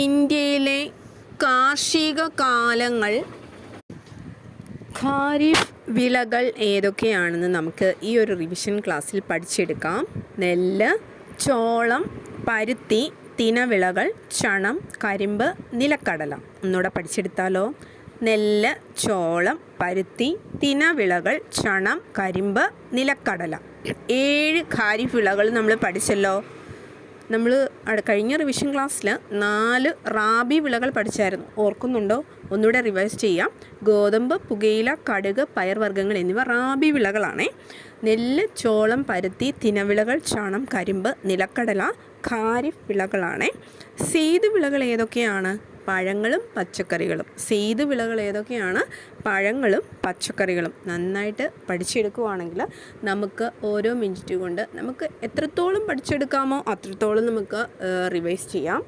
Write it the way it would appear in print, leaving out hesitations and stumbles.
ഇന്ത്യയിലെ കാർഷിക കാലങ്ങൾ ഖാരിഫ് വിളകൾ ഏതൊക്കെയാണെന്ന് നമുക്ക് ഈ ഒരു റിവിഷൻ ക്ലാസ്സിൽ പഠിച്ചെടുക്കാം. നെല്ല്, ചോളം, പരുത്തി, തിനവിളകൾ, ചണം, കരിമ്പ്, നിലക്കടല. ഒന്നുകൂടെ പഠിച്ചെടുത്താലോ? നെല്ല്, ചോളം, പരുത്തി, തിനവിളകൾ, ചണം, കരിമ്പ്, നിലക്കടല. 7 ഖാരിഫ് വിളകൾ നമ്മൾ പഠിച്ചല്ലോ. നമ്മൾ കഴിഞ്ഞ റിവിഷൻ ക്ലാസ്സിൽ 4 റാബി വിളകൾ പഠിച്ചായിരുന്നു. ഓർക്കുന്നുണ്ടോ? ഒന്നുകൂടെ റിവൈസ് ചെയ്യാം. ഗോതമ്പ്, പുകയില, കടുക്, പയർവർഗ്ഗങ്ങൾ എന്നിവ റാബി വിളകളാണേ. നെല്ല്, ചോളം, പരുത്തി, തിനവിളകൾ, ചണം, കരിമ്പ്, നിലക്കടല ഖാരിഫ് വിളകളാണേ. സെയ്ദ് വിളകൾ ഏതൊക്കെയാണ്? പഴങ്ങളും പച്ചക്കറികളും. സെയ്ദ് വിളകൾ ഏതൊക്കെയാണ്? പഴങ്ങളും പച്ചക്കറികളും. നന്നായിട്ട് പഠിച്ചെടുക്കുവാണെങ്കിൽ നമുക്ക് ഓരോ മിനിറ്റ് കൊണ്ട് നമുക്ക് എത്രത്തോളം പഠിച്ചെടുക്കാമോ അത്രത്തോളം നമുക്ക് റിവൈസ് ചെയ്യാം.